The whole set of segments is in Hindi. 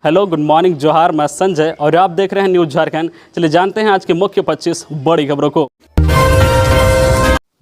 हेलो, गुड मॉर्निंग, जोहार। मैं संजय और आप देख रहे हैं न्यूज़ झारखंड। चलिए जानते हैं आज के मुख्य 25 बड़ी खबरों को।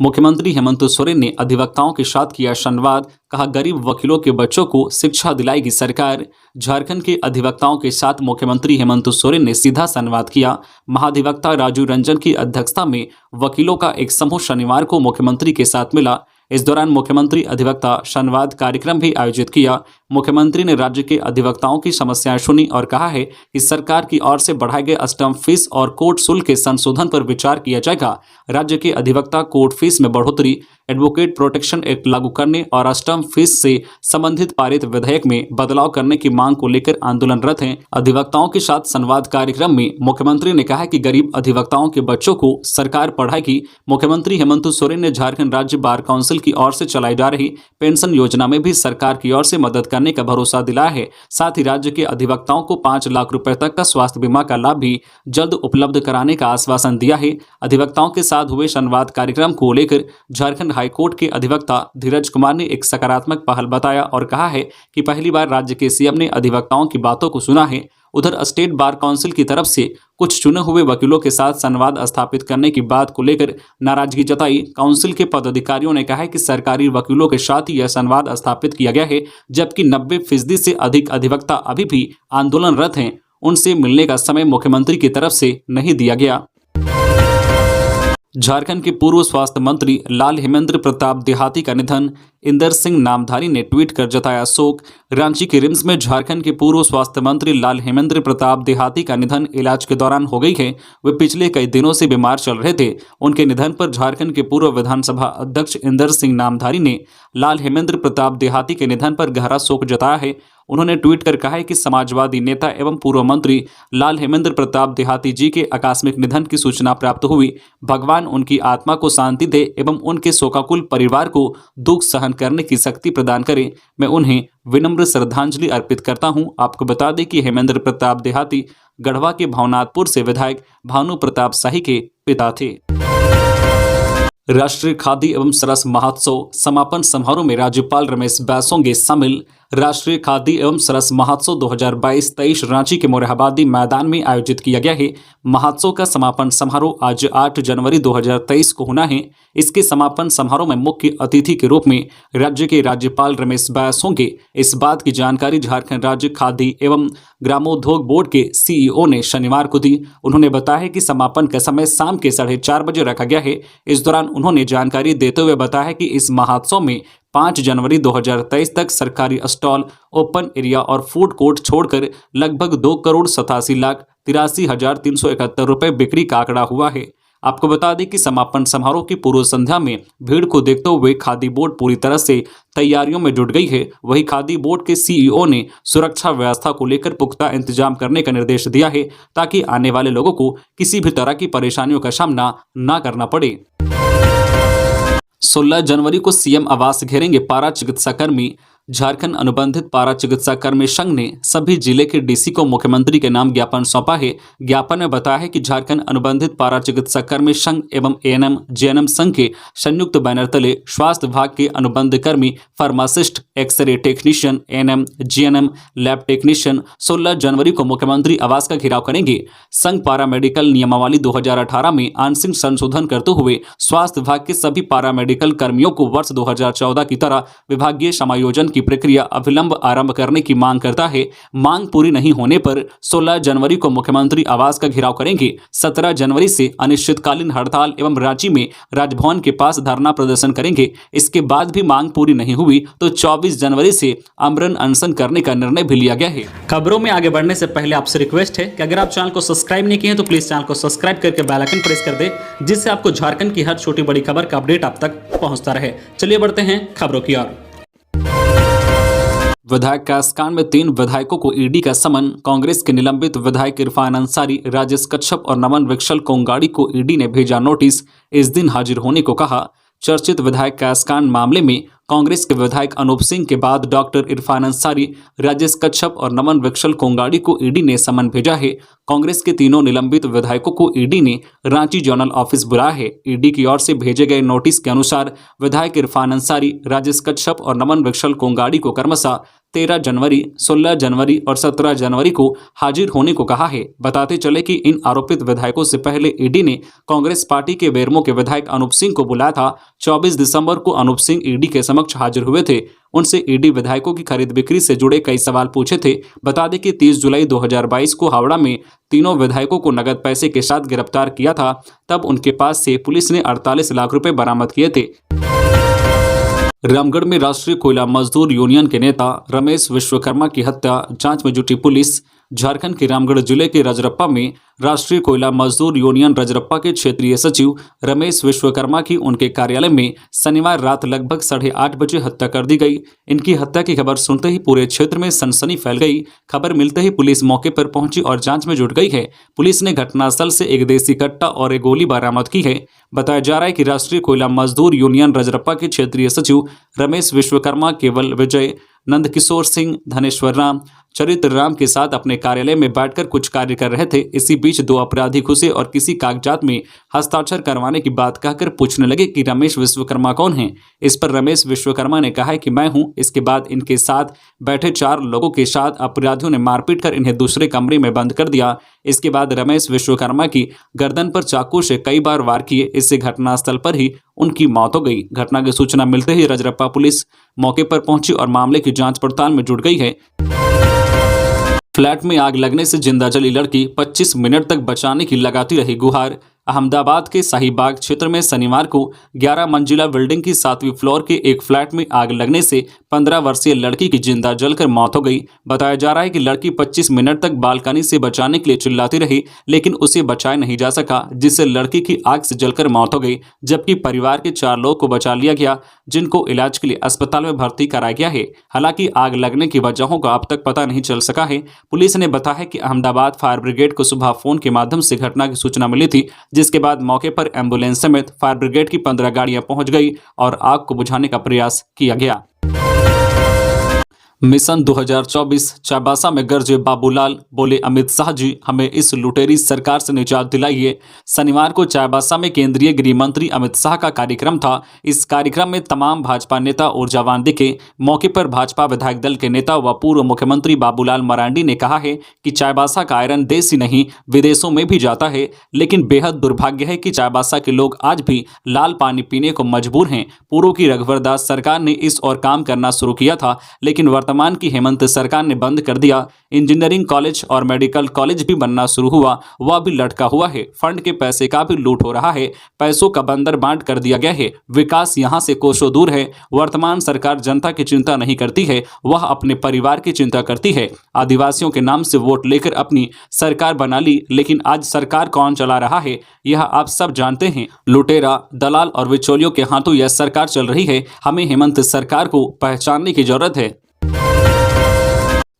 मुख्यमंत्री हेमंत सोरेन ने अधिवक्ताओं के साथ किया संवाद, कहा गरीब वकीलों के बच्चों को शिक्षा दिलाएगी सरकार। झारखंड के अधिवक्ताओं के साथ मुख्यमंत्री हेमंत सोरेन ने सीधा संवाद किया। महाधिवक्ता राजू रंजन की अध्यक्षता में वकीलों का एक समूह शनिवार को मुख्यमंत्री के साथ मिला। इस दौरान मुख्यमंत्री अधिवक्ता संवाद कार्यक्रम भी आयोजित किया। मुख्यमंत्री ने राज्य के अधिवक्ताओं की समस्याएं सुनी और कहा है कि सरकार की ओर से बढ़ाए गए स्टैंप फीस और कोर्ट शुल्क के संशोधन पर विचार किया जाएगा। राज्य के अधिवक्ता कोर्ट फीस में बढ़ोतरी, एडवोकेट प्रोटेक्शन एक्ट लागू करने और स्टैंप फीस से संबंधित पारित विधेयक में बदलाव करने की मांग को लेकर आंदोलनरत हैं। अधिवक्ताओं के साथ संवाद कार्यक्रम में मुख्यमंत्री ने कहा कि गरीब अधिवक्ताओं के बच्चों को सरकार पढ़ाएगी। मुख्यमंत्री हेमंत सोरेन ने झारखंड राज्य बार काउंसिल की ओर से चलाई जा रही पेंशन योजना में भी सरकार की ओर से मदद करने का भरोसा दिलाया है। साथ ही राज्य के अधिवक्ताओं को 5 लाख रुपए तक का स्वास्थ्य बीमा का लाभ भी जल्द उपलब्ध कराने का आश्वासन दिया है। अधिवक्ताओं के साथ हुए संवाद कार्यक्रम को लेकर झारखंड हाईकोर्ट के अधिवक्ता धीरज कुमार ने एक सकारात्मक पहल बताया और कहा है कि पहली बार राज्य के सीएम ने अधिवक्ताओं की बातों को सुना है। उधर स्टेट बार काउंसिल की तरफ से कुछ चुने हुए वकीलों के साथ संवाद स्थापित करने की बात को लेकर नाराजगी जताई। काउंसिल के पदाधिकारियों ने कहा है कि सरकारी वकीलों के साथ यह संवाद स्थापित किया गया है, जबकि 90% से अधिक अधिवक्ता अभी भी आंदोलनरत हैं। उनसे मिलने का समय मुख्यमंत्री की तरफ से नहीं दिया गया। झारखंड के पूर्व स्वास्थ्य मंत्री लाल हेमेंद्र प्रताप देहाती का निधन, इंदर सिंह नामधारी ने ट्वीट कर जताया शोक। रांची के रिम्स में झारखंड के पूर्व स्वास्थ्य मंत्री लाल हेमेंद्र प्रताप देहाती का निधन इलाज के दौरान हो गई है। वे पिछले कई दिनों से बीमार चल रहे थे। उनके निधन पर झारखंड के पूर्व विधानसभा अध्यक्ष इंदर सिंह नामधारी ने लाल हेमेंद्र प्रताप देहाती के निधन पर गहरा शोक जताया है। उन्होंने ट्वीट कर कहा है कि समाजवादी नेता एवं पूर्व मंत्री लाल हेमेंद्र प्रताप देहाती जी के आकस्मिक निधन की सूचना प्राप्त हुई। भगवान उनकी आत्मा को शांति दे एवं उनके शोकाकुल परिवार को दुख सहन करने की शक्ति प्रदान करें। मैं उन्हें विनम्र श्रद्धांजलि अर्पित करता हूं। आपको बता दें कि हेमेंद्र प्रताप देहाती गढ़वा के भवनाथपुर से विधायक भानु प्रताप शाही के पिता थे। राष्ट्रीय खादी एवं सरस महोत्सव समापन समारोह में राज्यपाल रमेश बैस होंगे शामिल। राष्ट्रीय खादी एवं सरस महोत्सव 2022-23 रांची के मोरहाबादी मैदान में आयोजित किया गया है। महोत्सव का समापन समारोह आज 8 जनवरी 2023 को होना है। इसके समापन समारोह में मुख्य अतिथि के रूप में राज्य के राज्यपाल रमेश बैस होंगे। इस बात की जानकारी झारखंड राज्य खादी एवं ग्रामोद्योग बोर्ड के सीईओ ने शनिवार को दी। उन्होंने बताया कि समापन का समय शाम के 4:30 बजे रखा गया है। इस दौरान उन्होंने जानकारी देते हुए बताया कि इस महोत्सव में 5 जनवरी 2023 तक सरकारी स्टॉल, ओपन एरिया और फूड कोर्ट छोड़कर लगभग 2,87,83,371 रुपए बिक्री का आंकड़ा हुआ है। आपको बता दें कि समापन समारोह की पूर्व संध्या में भीड़ को देखते हुए खादी बोर्ड पूरी तरह से तैयारियों में जुट गई है। वहीं खादी बोर्ड के सीईओ ने सुरक्षा व्यवस्था को लेकर पुख्ता इंतजाम करने का निर्देश दिया है, ताकि आने वाले लोगों को किसी भी तरह की परेशानियों का सामना न करना पड़े। 16 जनवरी को सीएम आवास घेरेंगे पारा चिकित्सा कर्मी। झारखंड अनुबंधित पारा चिकित्सा कर्मी संघ ने सभी जिले के डीसी को मुख्यमंत्री के नाम ज्ञापन सौंपा है। ज्ञापन में बताया है कि झारखंड अनुबंधित पारा चिकित्सा कर्मी संघ एवं एएनएम जेएनएम संघ के संयुक्त बैनर तले स्वास्थ्य विभाग के अनुबंध कर्मी, pharmacist, x ray technician, ANM JNM lab technician 16 जनवरी को मुख्यमंत्री आवास का घेराव करेंगे। संघ पारा मेडिकल नियमावली 2018 में आंशिक संशोधन करते हुए स्वास्थ्य विभाग के सभी पारा मेडिकल कर्मियों को वर्ष 2014 की तरह विभागीय समायोजन की प्रक्रिया अविलंब आरंभ करने की मांग करता है। मांग पूरी नहीं होने पर 16 जनवरी को मुख्यमंत्री आवास का घेराव करेंगे। 17 जनवरी से अनिश्चितकालीन हड़ताल एवं रांची में राजभवन के पास धरना प्रदर्शन करेंगे। इसके बाद भी मांग पूरी नहीं हुई तो 24 जनवरी से आमरण अनशन करने का निर्णय भी लिया गया है। खबरों में आगे बढ़ने से पहले आपसे रिक्वेस्ट है कि अगर आप चैनल को सब्सक्राइब नहीं किए हैं तो प्लीज चैनल को सब्सक्राइब करके बेल आइकन प्रेस कर दे, जिससे आपको झारखंड की हर छोटी बड़ी खबर का अपडेट आप तक पहुंचता रहे। चलिए बढ़ते हैं खबरों की ओर। विधायक कासकांड में 3 विधायकों को ईडी का समन। कांग्रेस के निलंबित विधायक इरफान अंसारी, राजेश कच्छप और नमन विकसल कोंगाड़ी को ईडी ने भेजा नोटिस। इस दिन हाजिर होने को कहा। चर्चित विधायक कासकांड मामले में कांग्रेस के विधायक अनूप सिंह के बाद डॉक्टर इरफान अंसारी, राजेश कच्छप और नमन विकसल कोंगाड़ी को ईडी ने समन भेजा है। कांग्रेस के तीनों निलंबित विधायकों को ईडी ने रांची जोनल ऑफिस बुलाया है। ईडी की ओर से भेजे गए नोटिस के अनुसार विधायक इरफान अंसारी, राजेश कच्छप और नमन विकसल कोंगाड़ी को क्रमशः 13 जनवरी, 16 जनवरी और 17 जनवरी को हाजिर होने को कहा है। बताते चले कि इन आरोपित विधायकों से पहले ईडी ने कांग्रेस पार्टी के बेरमो के विधायक अनूप सिंह को बुलाया था। 24 दिसंबर को अनूप सिंह ईडी के समक्ष हाजिर हुए थे। उनसे ईडी विधायकों की खरीद बिक्री से जुड़े कई सवाल पूछे थे। बता दें कि 30 जुलाई 2022 को हावड़ा में तीनों विधायकों को नगद पैसे के साथ गिरफ्तार किया था। तब उनके पास से पुलिस ने 48 लाख रुपए बरामद किए थे। रामगढ़ में राष्ट्रीय कोयला मजदूर यूनियन के नेता रमेश विश्वकर्मा की हत्या, जांच में जुटी पुलिस। झारखंड के रामगढ़ जिले के रजरप्पा में राष्ट्रीय कोयला मजदूर यूनियन रजरप्पा के क्षेत्रीय सचिव रमेश विश्वकर्मा की उनके कार्यालय में शनिवार रात लगभग 8:30 बजे हत्या कर दी गई। इनकी हत्या की खबर सुनते ही पूरे क्षेत्र में सनसनी फैल गई। खबर मिलते ही पुलिस मौके पर पहुंची और जांच में जुट गई है। पुलिस ने घटनास्थल से एक देसी कट्टा और एक गोली बरामद की है। बताया जा रहा है कि राष्ट्रीय कोयला मजदूर यूनियन रजरप्पा के क्षेत्रीय सचिव रमेश विश्वकर्मा केवल विजय, नंदकिशोर सिंह, धनेश्वर राम, चरित्र राम के साथ अपने कार्यालय में बैठकर कुछ कार्य कर रहे थे। इसी बीच दो अपराधी घुसे और किसी कागजात में हस्ताक्षर करवाने की बात कहकर पूछने लगे कि रमेश विश्वकर्मा कौन है। इस पर रमेश विश्वकर्मा ने कहा कि मैं हूं। इसके बाद इनके साथ बैठे 4 लोगों के साथ अपराधियों ने मारपीट कर इन्हें दूसरे कमरे में बंद कर दिया। इसके बाद रमेश विश्वकर्मा की गर्दन पर चाकू से कई बार वार किए। इससे घटनास्थल पर ही उनकी मौत हो गई। घटना की सूचना मिलते ही रजरप्पा पुलिस मौके पर पहुंची और मामले की जांच पड़ताल में जुट गई है। फ्लैट में आग लगने से जिंदा जली लड़की 25 मिनट तक बचाने की लगाती रही गुहार। अहमदाबाद के शाहीबाग क्षेत्र में शनिवार को 11 मंजिला बिल्डिंग की 7वीं फ्लोर के एक फ्लैट में आग लगने से 15 वर्षीय लड़की की जिंदा जलकर मौत हो गई। बताया जा रहा है कि लड़की 25 मिनट तक बालकनी से बचाने के लिए चिल्लाती रही, लेकिन उसे बचाया नहीं जा सका, जिससे लड़की की आग से जलकर मौत हो गई। जबकि परिवार के 4 लोगों को बचा लिया गया, जिनको इलाज के लिए अस्पताल में भर्ती कराया गया है। हालांकि आग लगने की वजहों का अब तक पता नहीं चल सका है। पुलिस ने बताया है कि अहमदाबाद फायर ब्रिगेड को सुबह फोन के माध्यम से घटना की सूचना मिली थी, जिसके बाद मौके पर एम्बुलेंस समेत फायर ब्रिगेड की 15 गाड़ियां पहुंच गई और आग को बुझाने का प्रयास किया गया। मिशन 2024 चाईबासा में गरजे बाबूलाल, बोले अमित शाह जी हमें इस लुटेरी सरकार से निजात दिलाइए। शनिवार को चाईबासा में केंद्रीय गृह मंत्री अमित शाह का कार्यक्रम था। इस कार्यक्रम में तमाम भाजपा नेता ऊर्जावान दिखे। मौके पर भाजपा विधायक दल के नेता व पूर्व मुख्यमंत्री बाबूलाल मरांडी ने कहा है कि चाईबासा का आयरन देश ही नहीं विदेशों में भी जाता है, लेकिन बेहद दुर्भाग्य है कि चाईबासा के लोग आज भी लाल पानी पीने को मजबूर हैं। पूर्व की रघुवर दास सरकार ने इस और काम करना शुरू किया था, लेकिन वर्तमान की हेमंत सरकार ने बंद कर दिया। इंजीनियरिंग कॉलेज और मेडिकल कॉलेज भी बनना शुरू हुआ, वह भी लटका हुआ है। फंड के पैसे का भी लूट हो रहा है। पैसों का बंदर बांट कर दिया गया है। विकास यहां से कोसों दूर है। वर्तमान सरकार जनता की चिंता नहीं करती है, वह अपने परिवार की चिंता करती है। आदिवासियों के नाम से वोट लेकर अपनी सरकार बना ली, लेकिन आज सरकार कौन चला रहा है यह आप सब जानते हैं। लुटेरा, दलाल और बिचौलियों के हाथों यह सरकार चल रही है। हमें हेमंत सरकार को पहचानने की जरूरत है।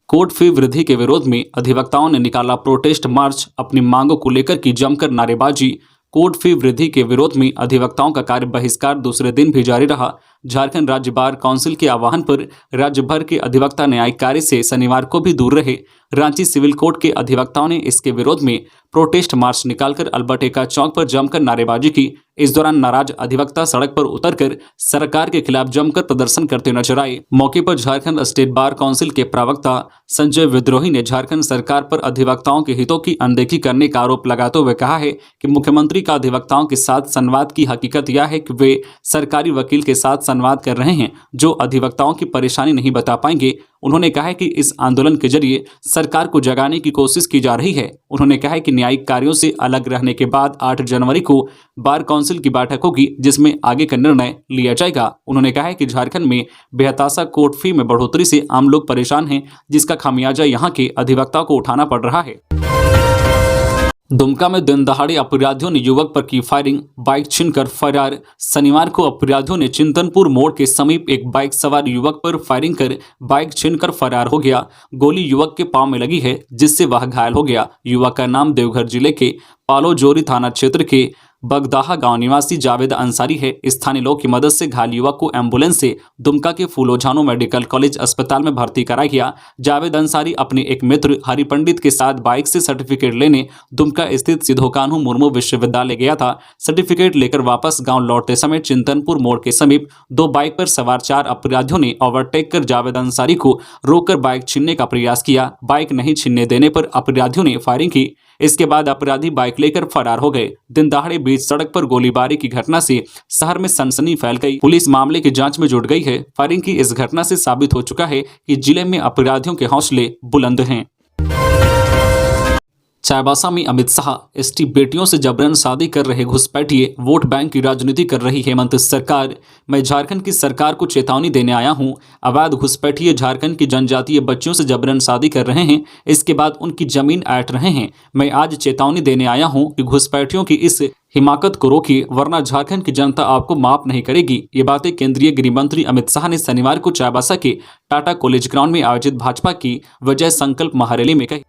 कोर्ट फी वृद्धि के विरोध में अधिवक्ताओं ने निकाला प्रोटेस्ट मार्च। अपनी मांगों को लेकर की जमकर नारेबाजी। कोर्ट फी वृद्धि के विरोध में अधिवक्ताओं का कार्य बहिष्कार दूसरे दिन भी जारी रहा। झारखंड राज्य बार काउंसिल के आह्वान पर राज्य भर के अधिवक्ता न्यायिक कार्य से शनिवार को भी दूर रहे। रांची सिविल कोर्ट के अधिवक्ताओं ने इसके विरोध में प्रोटेस्ट मार्च निकालकर अल्बर्ट चौक पर जमकर नारेबाजी की। इस दौरान नाराज अधिवक्ता सड़क पर उतरकर सरकार के खिलाफ जमकर प्रदर्शन करते नजर आए। मौके पर झारखंड स्टेट बार काउंसिल के प्रवक्ता संजय विद्रोही ने झारखंड सरकार पर अधिवक्ताओं के हितों की अनदेखी करने का आरोप लगाते हुए कहा है कि मुख्यमंत्री का अधिवक्ताओं के साथ संवाद की हकीकत यह है कि वे सरकारी वकील के साथ संवाद कर रहे हैं, जो अधिवक्ताओं की परेशानी नहीं बता पाएंगे। उन्होंने कहा है कि इस आंदोलन के जरिए सरकार को जगाने की कोशिश की जा रही है। उन्होंने कहा है कि न्यायिक कार्यों से अलग रहने के बाद 8 जनवरी को बार काउंसिल की बैठक होगी, जिसमें आगे का निर्णय लिया जाएगा। उन्होंने कहा है कि झारखंड में बेहताशा कोर्ट फी में बढ़ोतरी से आम लोग परेशान हैं, जिसका खामियाजा यहाँ के अधिवक्ताओं को उठाना पड़ रहा है। दुमका में दिन दहाड़े अपराधियों ने युवक पर की फायरिंग, बाइक छीनकर फरार। शनिवार को अपराधियों ने चिंतनपुर मोड़ के समीप एक बाइक सवार युवक पर फायरिंग कर बाइक छीनकर फरार हो गया। गोली युवक के पांव में लगी है, जिससे वह घायल हो गया। युवक का नाम देवघर जिले के पालोजोरी थाना क्षेत्र के बगदाहा गांव निवासी जावेद अंसारी है। स्थानीय लोग की मदद से घायल युवक को एम्बुलेंस से दुमका के फूलोझानो मेडिकल कॉलेज अस्पताल में भर्ती कराया गया। जावेद अंसारी अपने एक मित्र हरि पंडित के साथ बाइक से सर्टिफिकेट लेने दुमका स्थित सिद्धो कान्हू मुर्मू विश्वविद्यालय गया था। सर्टिफिकेट लेकर वापस गांव लौटते समय चिंतनपुर मोड़ के समीप दो बाइक पर सवार 4 अपराधियों ने ओवरटेक कर जावेद अंसारी को रोककर बाइक छीनने का प्रयास किया। बाइक नहीं छीनने देने पर अपराधियों ने फायरिंग की। इसके बाद अपराधी बाइक लेकर फरार हो गए। दिन दहाड़े बीच सड़क पर गोलीबारी की घटना से शहर में सनसनी फैल गई। पुलिस मामले की जांच में जुट गई है। फायरिंग की इस घटना से साबित हो चुका है कि जिले में अपराधियों के हौसले बुलंद हैं। चाईबासा में अमित शाह, एसटी बेटियों से जबरन शादी कर रहे घुसपैठिए, वोट बैंक की राजनीति कर रही हेमंत सरकार। मैं झारखंड की सरकार को चेतावनी देने आया हूं। अवैध घुसपैठिए झारखंड की जनजातीय बच्चियों से जबरन शादी कर रहे हैं, इसके बाद उनकी जमीन ऐंठ रहे हैं। मैं आज चेतावनी देने आया हूं कि घुसपैठियों की इस हिमाकत को रोकिए, वरना झारखंड की जनता आपको माफ नहीं करेगी। ये बातें केंद्रीय गृह मंत्री अमित शाह ने शनिवार को चाईबासा के टाटा कॉलेज ग्राउंड में आयोजित भाजपा की विजय संकल्प महारैली में कही।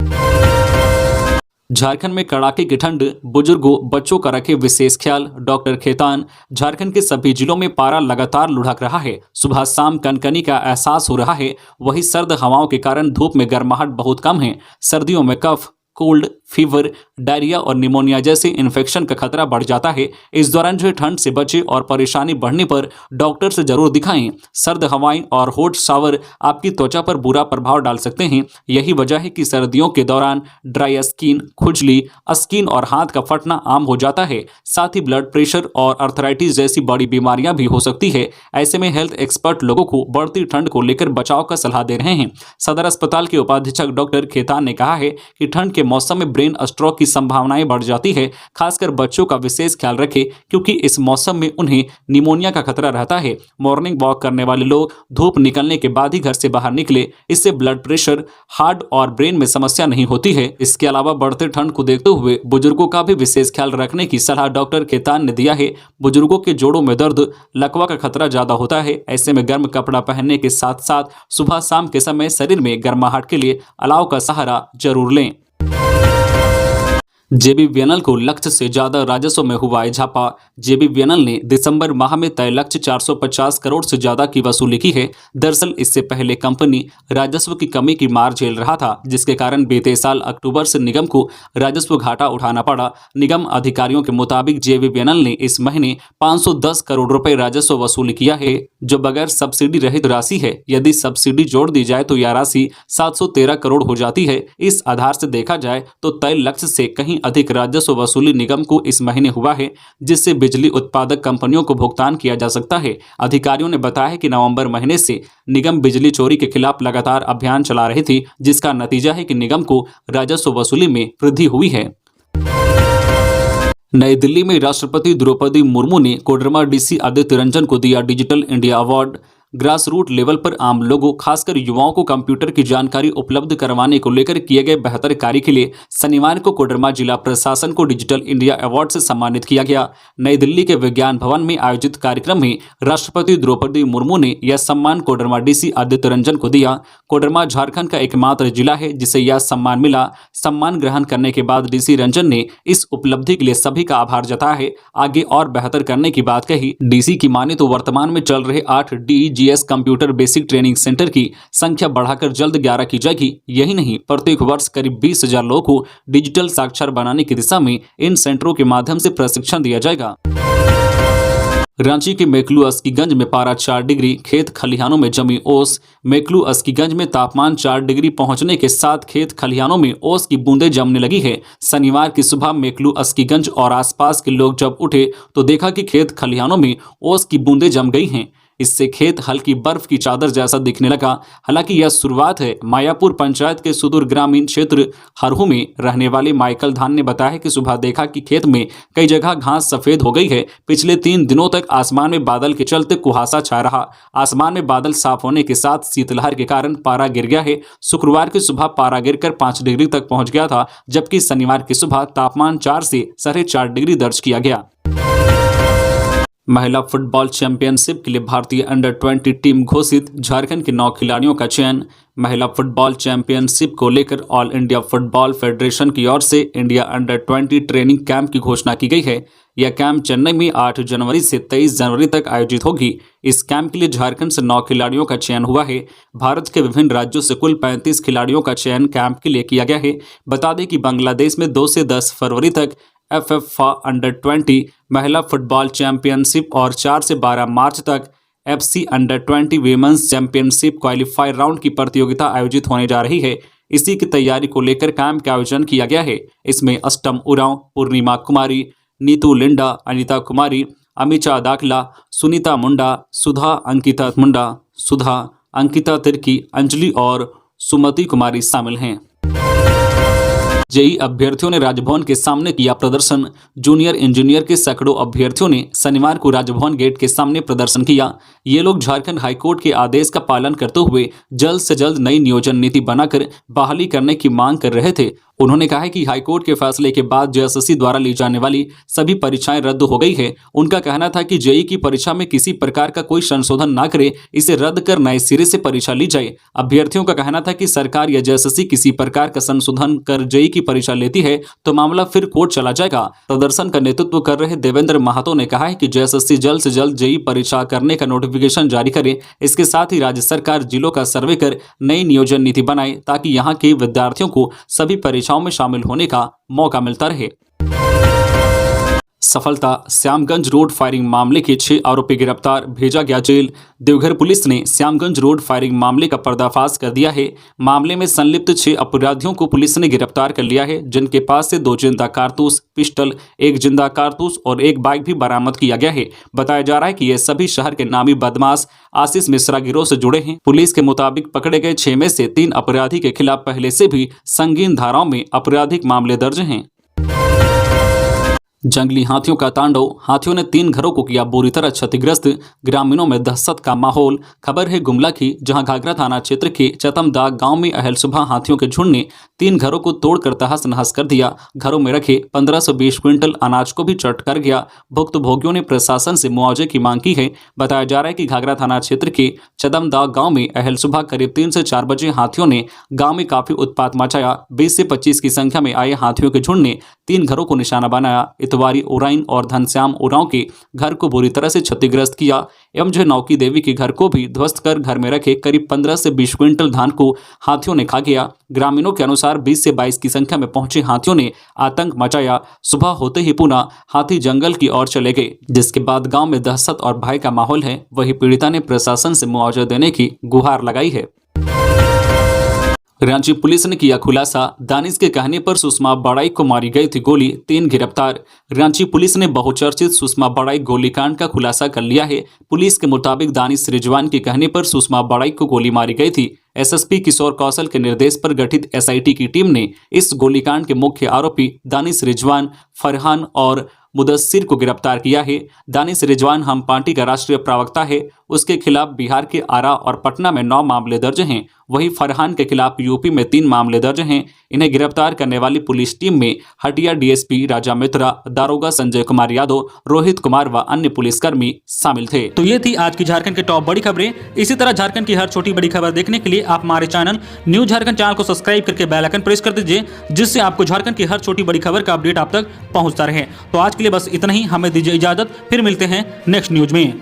झारखंड में कड़ाके की ठंड, बुजुर्गों बच्चों का रखे विशेष ख्याल। डॉक्टर खेतान, झारखंड के सभी जिलों में पारा लगातार लुढ़क रहा है। सुबह शाम कनकनी का एहसास हो रहा है। वहीं सर्द हवाओं के कारण धूप में गर्माहट बहुत कम है। सर्दियों में कफ, कोल्ड, फीवर, डायरिया और निमोनिया जैसे इन्फेक्शन का खतरा बढ़ जाता है। इस दौरान जो ठंड से बचे और परेशानी बढ़ने पर डॉक्टर से जरूर दिखाएं। सर्द हवाएं और हॉट शावर आपकी त्वचा पर बुरा प्रभाव डाल सकते हैं। यही वजह है कि सर्दियों के दौरान ड्राई स्किन, खुजली, स्किन और हाथ का फटना आम हो जाता है। साथ ही ब्लड प्रेशर और अर्थराइटिस जैसी बड़ी बीमारियां भी हो सकती है। ऐसे में हेल्थ एक्सपर्ट लोगों को बढ़ती ठंड को लेकर बचाव का सलाह दे रहे हैं। सदर अस्पताल के उपाधीक्षक डॉक्टर खेतान ने कहा है कि ठंड के मौसम में ब्रेन स्ट्रोक की संभावनाएं बढ़ जाती है। खासकर बच्चों का विशेष ख्याल रखें, क्योंकि इस मौसम में उन्हें निमोनिया का खतरा रहता है। मॉर्निंग वॉक करने वाले लोग धूप निकलने के बाद ही घर से बाहर निकले। इससे ब्लड प्रेशर, हार्ट और ब्रेन में समस्या नहीं होती है। इसके अलावा बढ़ते ठंड को देखते हुए बुजुर्गों का भी विशेष ख्याल रखने की सलाह डॉक्टर खेतान ने दिया है। बुजुर्गों के जोड़ों में दर्द, लकवा का खतरा ज्यादा होता है। ऐसे में गर्म कपड़ा पहनने के साथ साथ सुबह शाम के समय शरीर में गर्माहट के लिए अलाव का सहारा जरूर लें। जेबीवीएनएल को लक्ष्य से ज्यादा राजस्व में हुआ इजाफा। जेबीवीएनएल ने दिसंबर माह में तय लक्ष्य 450 करोड़ से ज्यादा की वसूली की है। दरअसल इससे पहले कंपनी राजस्व की कमी की मार झेल रहा था, जिसके कारण बीते साल अक्टूबर से निगम को राजस्व घाटा उठाना पड़ा। निगम अधिकारियों के मुताबिक जेबीवीएनएल ने इस महीने 510 करोड़ रुपए राजस्व वसूल किया है, जो बगैर सब्सिडी रहित राशि है। यदि सब्सिडी जोड़ दी जाए तो यह राशि 713 करोड़ हो जाती है। इस आधार से देखा जाए तो तय लक्ष्य से कहीं अधिक राजस्व वसूली निगम को इस महीने हुआ है, जिससे बिजली उत्पादक कंपनियों को भुगतान किया जा सकता है। अधिकारियों ने बताया कि नवंबर महीने से निगम बिजली चोरी के खिलाफ लगातार अभियान चला रही थी, जिसका नतीजा है कि निगम को राजस्व वसूली में वृद्धि हुई है। नई दिल्ली में राष्ट्रपति द्रौपदी मुर्मू ने कोडरमा डीसी आदित्य रंजन को दिया digital India award. Grass root level पर आम लोगों, खासकर युवाओं को कंप्यूटर की जानकारी उपलब्ध करवाने को लेकर किए गए बेहतर कार्य के लिए शनिवार को कोडरमा जिला प्रशासन को डिजिटल इंडिया अवार्ड से सम्मानित किया गया। नई दिल्ली के विज्ञान भवन में आयोजित कार्यक्रम में राष्ट्रपति द्रौपदी मुर्मू ने यह सम्मान कोडरमा डीसी आदित्य रंजन को दिया। कोडरमा झारखंड का एकमात्र जिला है जिसे यह सम्मान मिला। सम्मान ग्रहण करने के बाद डीसी रंजन ने इस उपलब्धि के लिए सभी का आभार जताया है। आगे और बेहतर करने की बात कही। डीसी की माने तो वर्तमान में चल रहे 8 DGS computer basic training centre की संख्या बढ़ाकर जल्द 11 की जाएगी। यही नहीं, प्रत्येक वर्ष करीब 20,000 लोगों को डिजिटल साक्षर बनाने की दिशा में इन सेंटरों के माध्यम से प्रशिक्षण दिया जाएगा। रांची के मेकलू अस्कीगंज में पारा 4 डिग्री, खेत खलिहानों में जमी ओस। मेकलू अस्कीगंज में तापमान 4 डिग्री पहुंचने के साथ खेत खलिहानों में ओस की बूंदें जमने लगी है। शनिवार की सुबह मेकलू अस्कीगंज और आसपास के लोग जब उठे तो देखा कि खेत खलिहानों में ओस की बूंदें जम गई हैं। इससे खेत हल्की बर्फ की चादर जैसा दिखने लगा। हालांकि यह शुरुआत है। मायापुर पंचायत के सुदूर ग्रामीण क्षेत्र हरहू में रहने वाले माइकल धान ने बताया कि सुबह देखा कि खेत में कई जगह घास सफेद हो गई है। पिछले 3 दिनों तक आसमान में बादल के चलते कुहासा छाया रहा। आसमान में बादल साफ होने के साथ शीतलहर के कारण पारा गिर गया है। शुक्रवार की सुबह पारा गिरकर 5 डिग्री तक पहुंच गया था, जबकि शनिवार की सुबह तापमान 4 से 4.5 डिग्री दर्ज किया गया। महिला फुटबॉल चैंपियनशिप के लिए भारतीय अंडर 20 टीम घोषित। झारखंड के 9 खिलाड़ियों का चयन। महिला फुटबॉल चैंपियनशिप को लेकर ऑल इंडिया फुटबॉल फेडरेशन की ओर से इंडिया अंडर-20 ट्रेनिंग कैंप की घोषणा की गई है। यह कैंप चेन्नई में 8 जनवरी से 23 जनवरी तक आयोजित होगी। इस कैंप के लिए झारखंड से 9 खिलाड़ियों का चयन हुआ है। भारत के विभिन्न राज्यों से कुल 35 खिलाड़ियों का चयन कैंप के लिए किया गया है। बता दें कि बांग्लादेश में 2 से 10 फरवरी तक FIFA अंडर-20 महिला फुटबॉल चैंपियनशिप और 4 से 12 मार्च तक FC under twenty women's championship qualifier round की प्रतियोगिता आयोजित होने जा रही है। इसी की तैयारी को लेकर कैंप का आयोजन किया गया है। इसमें अष्टम उरांव, पूर्णिमा कुमारी, नीतू लिंडा, अनिता कुमारी, अमीचा दाखला, सुनीता मुंडा, सुधा अंकिता तिर्की, अंजलि और सुमति कुमारी शामिल हैं। जेई अभ्यर्थियों ने राजभवन के सामने किया प्रदर्शन। जूनियर इंजीनियर के सैकड़ों अभ्यर्थियों ने शनिवार को राजभवन गेट के सामने प्रदर्शन किया। ये लोग झारखंड हाईकोर्ट के आदेश का पालन करते हुए जल्द से जल्द नई नियोजन नीति बनाकर बहाली करने की मांग कर रहे थे। उन्होंने कहा है कि हाईकोर्ट के फैसले के बाद JSSC द्वारा ली जाने वाली सभी परीक्षाएं रद्द हो गई है। उनका कहना था कि जेई की परीक्षा में किसी प्रकार का कोई संशोधन ना करे, इसे रद्द कर नए सिरे से परीक्षा ली जाए। अभ्यर्थियों का कहना था कि सरकार या JSSC किसी प्रकार का संशोधन कर जेई की परीक्षा लेती है तो मामला फिर कोर्ट चला जाएगा। प्रदर्शन का नेतृत्व कर रहे देवेंद्र महातो ने कहा है कि JSSC जल्द से जल्द जेई परीक्षा करने का नोटिफिकेशन जारी करे। इसके साथ ही राज्य सरकार जिलों का सर्वे कर नई नियोजन नीति बनाए ताकि यहाँ के विद्यार्थियों को सभी परीक्षाओं में शामिल होने का मौका मिलता रहे। सफलता, श्यामगंज रोड फायरिंग मामले के 6 आरोपी गिरफ्तार, भेजा गया जेल। देवघर पुलिस ने श्यामगंज रोड फायरिंग मामले का पर्दाफाश कर दिया है। मामले में संलिप्त 6 अपराधियों को पुलिस ने गिरफ्तार कर लिया है, जिनके पास से 2 जिंदा कारतूस, पिस्टल, 1 जिंदा कारतूस और 1 बाइक भी बरामद किया गया है। बताया जा रहा है कि ये सभी शहर के नामी बदमाश आशीष मिश्रा गिरोह से जुड़े हैं। पुलिस के मुताबिक पकड़े गए 6 में से 3 अपराधी के खिलाफ पहले से भी संगीन धाराओं में आपराधिक मामले दर्ज हैं। जंगली हाथियों का तांडव, हाथियों ने 3 घरों को किया बुरी तरह क्षतिग्रस्त, ग्रामीणों में दहशत का माहौल। खबर है गुमला की, जहां घाघरा थाना क्षेत्र के चतमदाग गांव में अहल सुबह हाथियों के झुंड ने 3 घरों को तोड़कर तहस नहस कर दिया। घरों में रखे 1520 क्विंटल अनाज को भी चट कर गया। भुक्तभोगियों ने प्रशासन से मुआवजे की मांग की है। बताया जा रहा है कि घाघरा थाना क्षेत्र के चतमदाग गांव में अहल सुबह करीब 3 से 4 बजे हाथियों ने गांव में काफी उत्पात मचाया। 20 से 25 की संख्या में आए हाथियों के झुंड ने 3 घरों को निशाना बनाया। इतवारी उराइन और घनश्याम उरांव के घर को बुरी तरह से क्षतिग्रस्त किया एवं नौकी देवी के घर को भी ध्वस्त कर घर में रखे करीब 15 से 20 क्विंटल धान को हाथियों ने खा गया। ग्रामीणों के अनुसार 20 से 22 की संख्या में पहुंचे हाथियों ने आतंक मचाया। सुबह होते ही पुनः हाथी जंगल की ओर चले गए, जिसके बाद गांव में दहशत और भय का माहौल है। वहीं पीड़िता ने प्रशासन से मुआवजा देने की गुहार लगाई है। रांची पुलिस ने किया खुलासा, दानिश के कहने पर सुषमा बड़ाई को मारी गई थी गोली, 3 गिरफ्तार। रांची पुलिस ने बहुचर्चित सुषमा बड़ाई गोलीकांड का खुलासा कर लिया है। पुलिस के मुताबिक दानिश रिजवान के कहने पर सुषमा बड़ाई को गोली मारी गई थी। SSP किशोर कौशल के निर्देश पर गठित SIT की टीम ने इस गोलीकांड के मुख्य आरोपी दानिश रिजवान, फरहान और मुदस्सिर को गिरफ्तार किया है। दानिश रिजवान हम पार्टी का राष्ट्रीय प्रवक्ता है। उसके खिलाफ बिहार के आरा और पटना में 9 मामले दर्ज हैं। वहीं फरहान के खिलाफ यूपी में 3 मामले दर्ज हैं। इन्हें गिरफ्तार करने वाली पुलिस टीम में हटिया DSP राजा मित्रा, दारोगा संजय कुमार यादव, रोहित कुमार व अन्य पुलिसकर्मी शामिल थे। तो ये थी आज की झारखंड की टॉप बड़ी खबरें। इसी तरह झारखंड की हर छोटी बड़ी खबर देखने के लिए आप हमारे चैनल न्यूज झारखंड चैनल को सब्सक्राइब करके बेल आइकन प्रेस कर दीजिए, जिससे आपको झारखंड की हर छोटी बड़ी खबर का अपडेट आप तक पहुंचता रहे। तो आज के लिए बस इतना ही, हमें दीजिए इजाजत, फिर मिलते हैं नेक्स्ट न्यूज में।